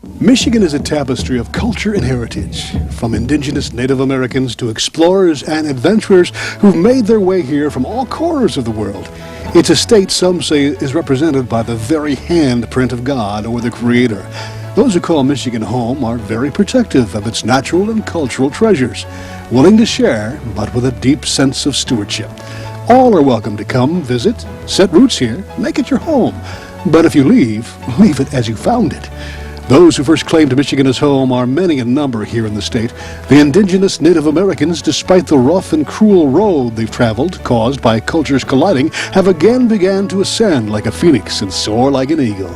Michigan is a tapestry of culture and heritage, from indigenous Native Americans to explorers and adventurers who've made their way here from all corners of the world. It's a state some say is represented by the very handprint of God or the Creator. Those who call Michigan home are very protective of its natural and cultural treasures, willing to share, but with a deep sense of stewardship. All are welcome to come, visit, set roots here, make it your home. But if you leave it as you found it. Those who first claimed Michigan as home are many in number here in the state. The indigenous Native Americans, despite the rough and cruel road they've traveled, caused by cultures colliding, have again began to ascend like a phoenix and soar like an eagle.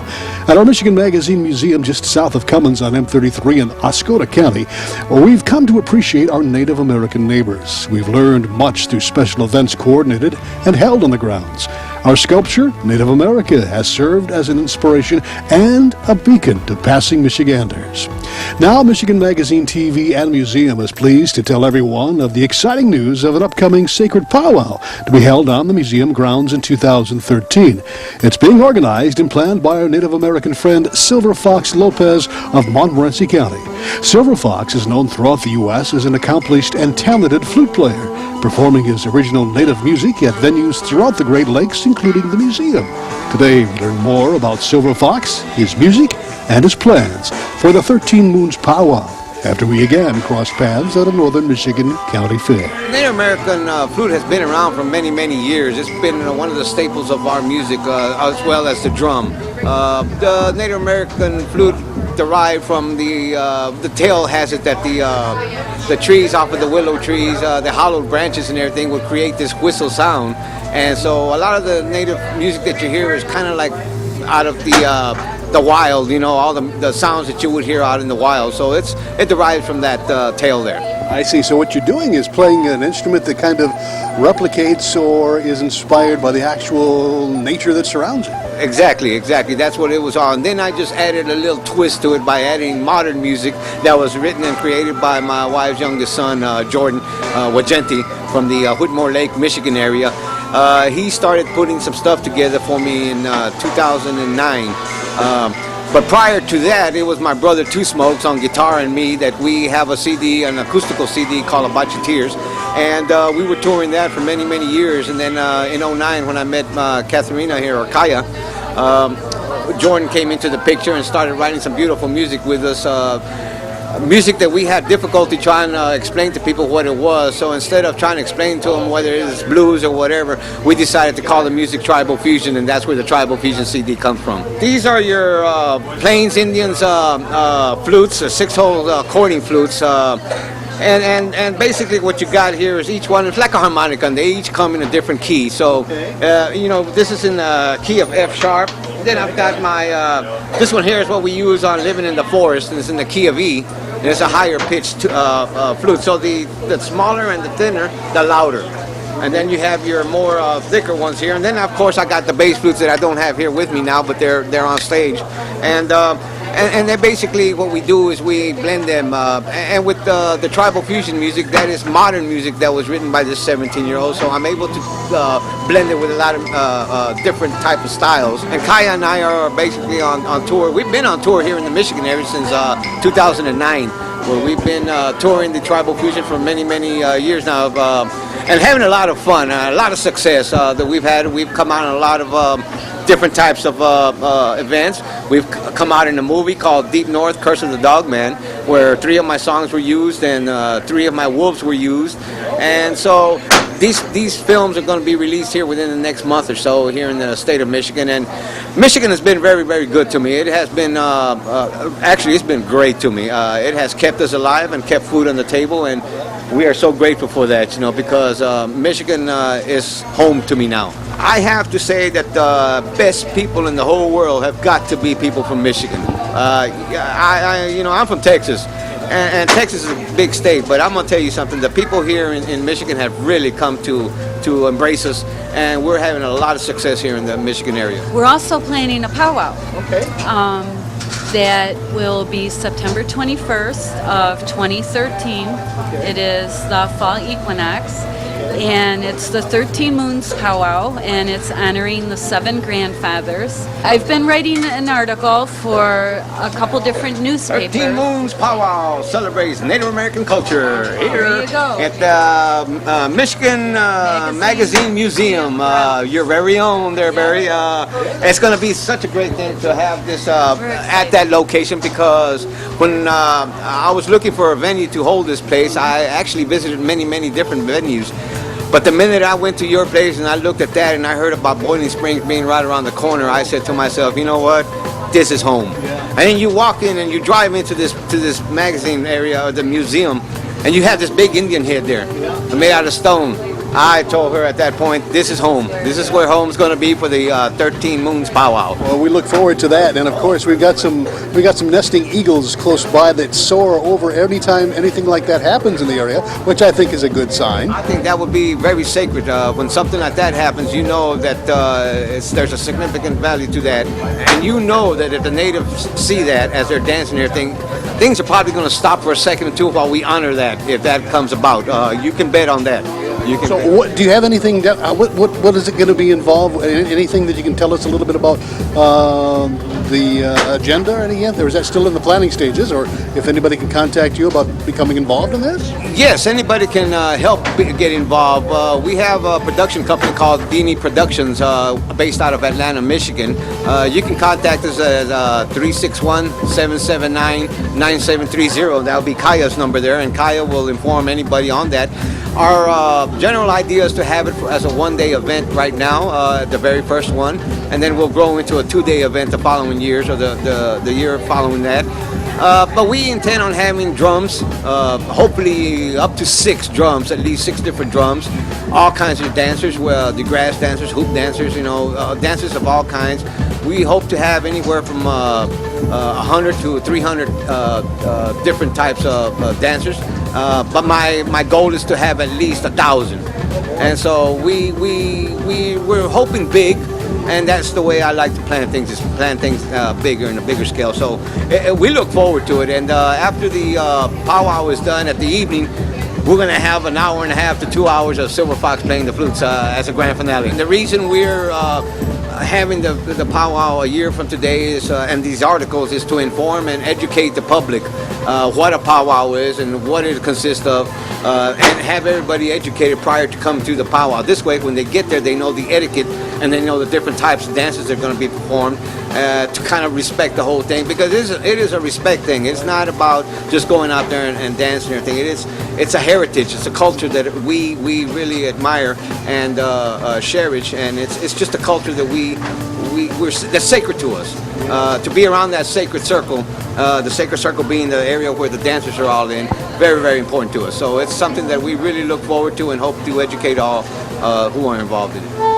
At our Michigan Magazine Museum just south of Cummins on M33 in Oscoda County, we've come to appreciate our Native American neighbors. We've learned much through special events coordinated and held on the grounds. Our sculpture, Native America, has served as an inspiration and a beacon to passing Michiganders. Now, Michigan Magazine TV and Museum is pleased to tell everyone of the exciting news of an upcoming sacred powwow to be held on the museum grounds in 2013. It's being organized and planned by our Native American friend Silver Fox Lopez of Montmorency County. Silver Fox is known throughout the U.S. as an accomplished and talented flute player, performing his original native music at venues throughout the Great Lakes, including the museum. Today, we learn more about Silver Fox, his music, and his plans for the 13 Moons Powwow, after we again cross paths at a Northern Michigan County Fair. Native American flute has been around for many, many years. It's been one of the staples of our music, as well as the drum. The Native American flute derived from the tale has it that the trees off of the willow trees, the hollowed branches and everything would create this whistle sound. And so a lot of the native music that you hear is kind of like out of the wild, you know, all the sounds that you would hear out in the wild. So it derives from that tale there. I see. So what you're doing is playing an instrument that kind of replicates or is inspired by the actual nature that surrounds it. Exactly. That's what it was on. Then I just added a little twist to it by adding modern music that was written and created by my wife's youngest son, Jordan Wagenti, from the Whitmore Lake, Michigan area. He started putting some stuff together for me in 2009. But prior to that, it was my brother Two Smokes on guitar and me that we have a CD, an acoustical CD called A Batch of Tears. And we were touring that for many, many years. And then in 2009, when I met Katharina here, or Kaya, Jordan came into the picture and started writing some beautiful music with us. Music that we had difficulty trying to explain to people what it was. So instead of trying to explain to them whether it's blues or whatever, we decided to call the music Tribal Fusion, and that's where the Tribal Fusion CD comes from. These are your Plains Indians flutes, 6-hole chording flutes. And basically what you got here is each one, it's like a harmonica, and they each come in a different key. So, you know, this is in the key of F sharp. Then I've got my, this one here is what we use on Living in the Forest, and it's in the key of E. And it's a higher pitched flute. So the smaller and the thinner, the louder. And then you have your more thicker ones here. And then, of course, I got the bass flutes that I don't have here with me now, but they're on stage. And then basically what we do is we blend them. And with the Tribal Fusion music, that is modern music that was written by this 17-year-old. So I'm able to blend it with a lot of different type of styles. And Kaya and I are basically on tour. We've been on tour here in the Michigan area since 2009, where we've been touring the Tribal Fusion for many, many years now. And having a lot of fun, a lot of success that we've had. We've come out on a lot of different types of events. We've come out in a movie called Deep North, Curse of the Dog Man, where 3 of my songs were used and 3 of my wolves were used. And so these films are going to be released here within the next month or so here in the state of Michigan. And Michigan has been very, very good to me. It has been, actually, it's been great to me. It has kept us alive and kept food on the table, and we are so grateful for that, you know, because Michigan is home to me now. I have to say that the best people in the whole world have got to be people from Michigan. You know, I'm from Texas, and Texas is a big state, but I'm going to tell you something. The people here in Michigan have really come to embrace us, and we're having a lot of success here in the Michigan area. We're also planning a powwow. Okay. That will be September 21st of 2013. Okay. It is the fall equinox, And it's the 13 Moons Powwow, and it's honoring the 7 grandfathers. I've been writing an article for a couple different newspapers. 13 Moons Powwow celebrates Native American culture here There you go. at the Michigan Magazine Museum. Your very own there, Barry. It's going to be such a great thing to have this at that location, because when I was looking for a venue to hold this place, I actually visited many different venues. But the minute I went to your place and I looked at that and I heard about Boiling Springs being right around the corner, I said to myself, you know what? This is home. And then you walk in and you drive into this magazine area or the museum, and you have this big Indian head there, made out of stone. I told her at that point, this is home. This is where home's going to be for the 13 Moons Powwow. Well, we look forward to that, and of course we've got some nesting eagles close by that soar over every time anything like that happens in the area, which I think is a good sign. I think that would be very sacred. When something like that happens, you know that there's a significant value to that, and you know that if the natives see that as they're dancing here, things are probably going to stop for a second or two while we honor that, if that comes about. You can bet on that. So, do you have anything? What is it going to be involved? Anything that you can tell us a little bit about the agenda or anything? Or is that still in the planning stages? Or if anybody can contact you about becoming involved in this? Yes, anybody can help get involved. We have a production company called Dini Productions, based out of Atlanta, Michigan. You can contact us at 361-779-9730. That'll be Kaya's number there, and Kaya will inform anybody on that. Our general idea is to have it as a one-day event right now, the very first one, and then we'll grow into a 2-day event the following years, or the year following that. But we intend on having drums, hopefully up to 6 drums, at least 6 different drums, all kinds of dancers, the grass dancers, hoop dancers, dancers of all kinds. We hope to have anywhere from 100 to 300 different types of dancers. But my goal is to have at least 1,000, and so we're hoping big, and that's the way I like to plan things. Is plan things bigger in a bigger scale. So we look forward to it. And after the powwow is done at the evening, we're going to have an hour and a half to 2 hours of Silver Fox playing the flutes as a grand finale. And the reason we're having the powwow a year from today is, and these articles, is to inform and educate the public what a powwow is and what it consists of, and have everybody educated prior to coming to the powwow. This way, when they get there, they know the etiquette and they know the different types of dances that are going to be performed, to kind of respect the whole thing, because it is a respect thing. It's not about just going out there and dancing or anything. It's a heritage. It's a culture that we really admire and cherish, and it's just a culture that that's sacred to us. To be around that sacred circle, the sacred circle being the area where the dancers are all in, very important to us. So it's something that we really look forward to and hope to educate all who are involved in it.